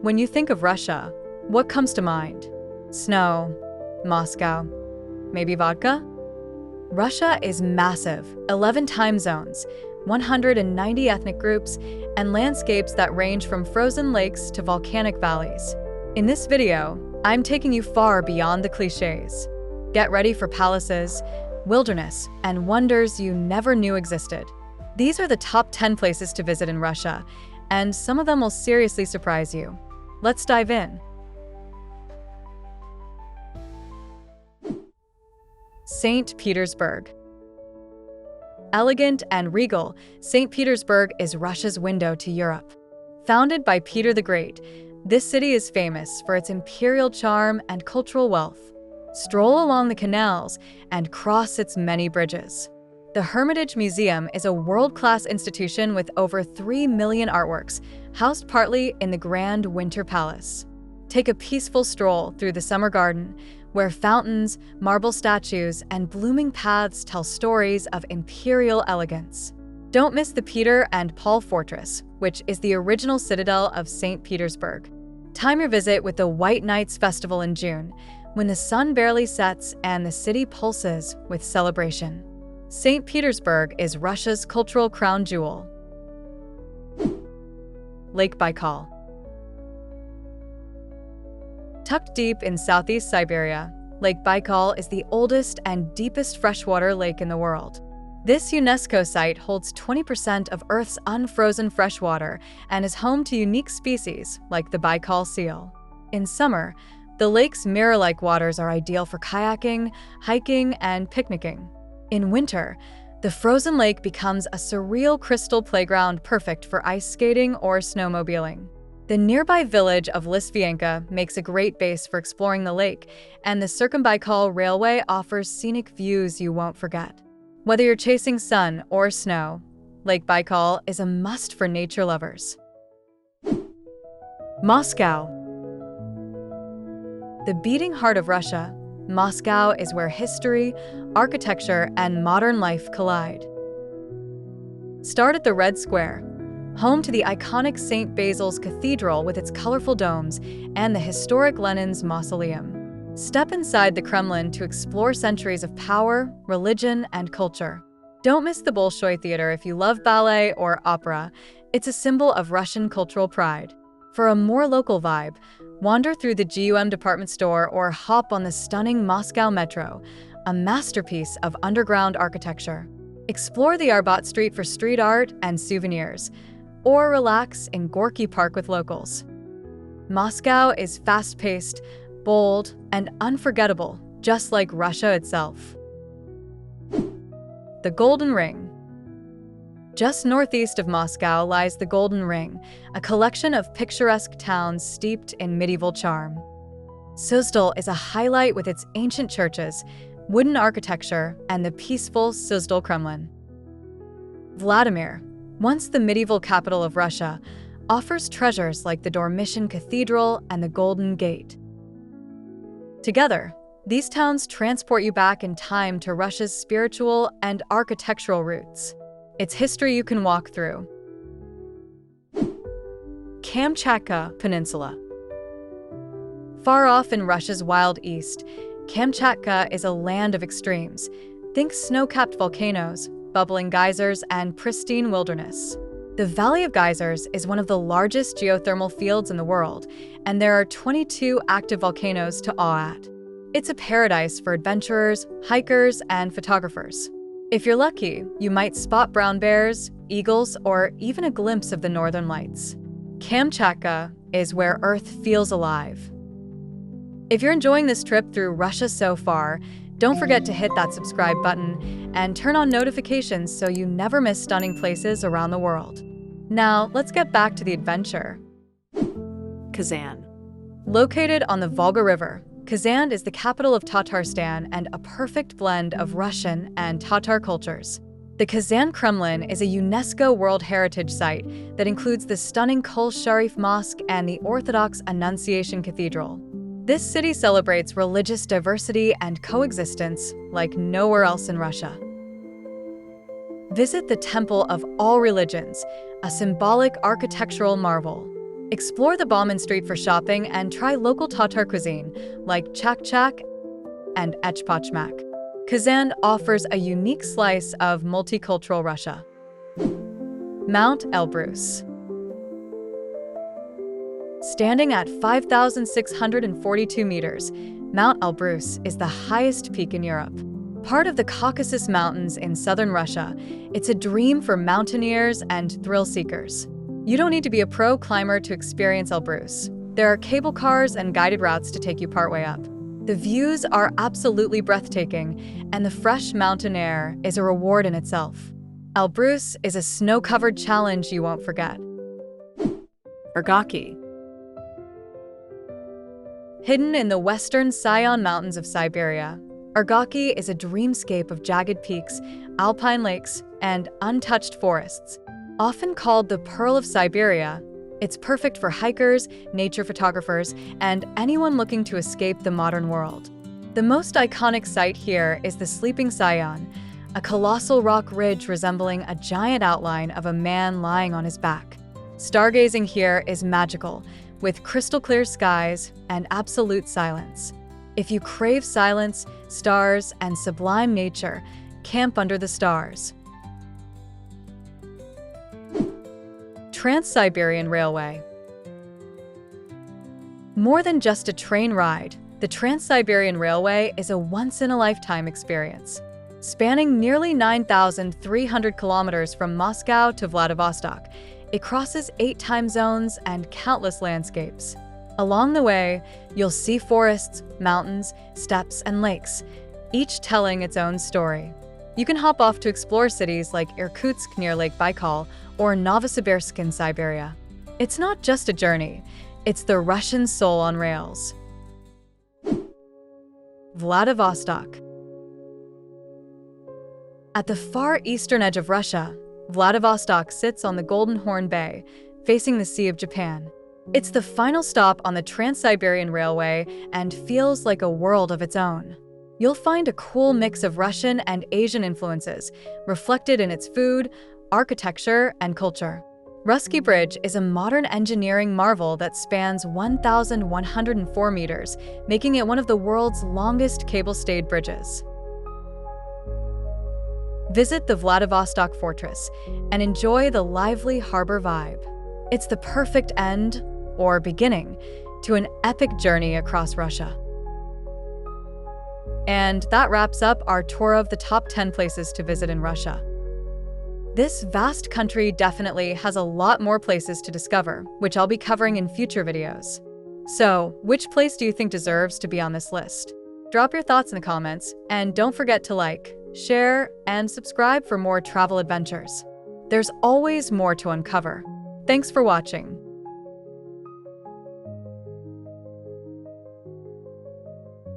When you think of Russia, what comes to mind? Snow, Moscow, maybe vodka? Russia is massive, 11 time zones, 190 ethnic groups, and landscapes that range from frozen lakes to volcanic valleys. In this video, I'm taking you far beyond the cliches. Get ready for palaces, wilderness, and wonders you never knew existed. These are the top 10 places to visit in Russia, and some of them will seriously surprise you. Let's dive in. St. Petersburg. Elegant and regal, St. Petersburg is Russia's window to Europe. Founded by Peter the Great, this city is famous for its imperial charm and cultural wealth. Stroll along the canals and cross its many bridges. The Hermitage Museum is a world-class institution with over 3 million artworks, housed partly in the Grand Winter Palace. Take a peaceful stroll through the Summer Garden, where fountains, marble statues, and blooming paths tell stories of imperial elegance. Don't miss the Peter and Paul Fortress, which is the original citadel of St. Petersburg. Time your visit with the White Nights Festival in June, when the sun barely sets and the city pulses with celebration. St. Petersburg is Russia's cultural crown jewel. Lake Baikal. Tucked deep in southeast Siberia, Lake Baikal is the oldest and deepest freshwater lake in the world. This UNESCO site holds 20% of Earth's unfrozen freshwater and is home to unique species like the Baikal seal. In summer, the lake's mirror-like waters are ideal for kayaking, hiking, and picnicking. In winter, the frozen lake becomes a surreal crystal playground perfect for ice skating or snowmobiling. The nearby village of Lisvyanka makes a great base for exploring the lake, and the Circumbaikal Railway offers scenic views you won't forget. Whether you're chasing sun or snow, Lake Baikal is a must for nature lovers. Moscow. The beating heart of Russia, Moscow is where history, architecture, and modern life collide. Start at the Red Square, home to the iconic St. Basil's Cathedral with its colorful domes and the historic Lenin's Mausoleum. Step inside the Kremlin to explore centuries of power, religion, and culture. Don't miss the Bolshoi Theater if you love ballet or opera. It's a symbol of Russian cultural pride. For a more local vibe, wander through the GUM department store or hop on the stunning Moscow Metro, a masterpiece of underground architecture. Explore the Arbat Street for street art and souvenirs, or relax in Gorky Park with locals. Moscow is fast-paced, bold, and unforgettable, just like Russia itself. The Golden Ring. Just northeast of Moscow lies the Golden Ring, a collection of picturesque towns steeped in medieval charm. Suzdal is a highlight with its ancient churches, wooden architecture, and the peaceful Suzdal Kremlin. Vladimir, once the medieval capital of Russia, offers treasures like the Dormition Cathedral and the Golden Gate. Together, these towns transport you back in time to Russia's spiritual and architectural roots. It's history you can walk through. Kamchatka Peninsula. Far off in Russia's wild east, Kamchatka is a land of extremes. Think snow-capped volcanoes, bubbling geysers, and pristine wilderness. The Valley of Geysers is one of the largest geothermal fields in the world, and there are 22 active volcanoes to awe at. It's a paradise for adventurers, hikers, and photographers. If you're lucky, you might spot brown bears, eagles, or even a glimpse of the northern lights. Kamchatka is where Earth feels alive. If you're enjoying this trip through Russia so far, don't forget to hit that subscribe button and turn on notifications so you never miss stunning places around the world. Now, let's get back to the adventure. Kazan. Located on the Volga River, Kazan is the capital of Tatarstan and a perfect blend of Russian and Tatar cultures. The Kazan Kremlin is a UNESCO World Heritage Site that includes the stunning Kol Sharif Mosque and the Orthodox Annunciation Cathedral. This city celebrates religious diversity and coexistence like nowhere else in Russia. Visit the Temple of All Religions, a symbolic architectural marvel. Explore the Bauman Street for shopping and try local Tatar cuisine like chak-chak and echpachmak. Kazan offers a unique slice of multicultural Russia. Mount Elbrus. Standing at 5,642 meters, Mount Elbrus is the highest peak in Europe. Part of the Caucasus Mountains in southern Russia, it's a dream for mountaineers and thrill seekers. You don't need to be a pro climber to experience Elbrus. There are cable cars and guided routes to take you partway up. The views are absolutely breathtaking, and the fresh mountain air is a reward in itself. Elbrus is a snow-covered challenge you won't forget. Ergaki. Hidden in the western Sion Mountains of Siberia, Ergaki is a dreamscape of jagged peaks, alpine lakes, and untouched forests. Often called the Pearl of Siberia, it's perfect for hikers, nature photographers, and anyone looking to escape the modern world. The most iconic sight here is the Sleeping Sion, a colossal rock ridge resembling a giant outline of a man lying on his back. Stargazing here is magical, with crystal-clear skies and absolute silence. If you crave silence, stars, and sublime nature, camp under the stars. Trans-Siberian Railway. More than just a train ride, the Trans-Siberian Railway is a once-in-a-lifetime experience. Spanning nearly 9,300 kilometers from Moscow to Vladivostok, it crosses 8 time zones and countless landscapes. Along the way, you'll see forests, mountains, steppes, and lakes, each telling its own story. You can hop off to explore cities like Irkutsk near Lake Baikal or Novosibirsk in Siberia. It's not just a journey, it's the Russian soul on rails. Vladivostok. At the far eastern edge of Russia, Vladivostok sits on the Golden Horn Bay, facing the Sea of Japan. It's the final stop on the Trans-Siberian Railway and feels like a world of its own. You'll find a cool mix of Russian and Asian influences, reflected in its food, architecture, and culture. Russky Bridge is a modern engineering marvel that spans 1,104 meters, making it one of the world's longest cable-stayed bridges. Visit the Vladivostok Fortress and enjoy the lively harbor vibe. It's the perfect end, or beginning, to an epic journey across Russia. And that wraps up our tour of the top 10 places to visit in Russia. This vast country definitely has a lot more places to discover, which I'll be covering in future videos. So, which place do you think deserves to be on this list? Drop your thoughts in the comments, and don't forget to like, share, and subscribe for more travel adventures. There's always more to uncover. Thanks for watching.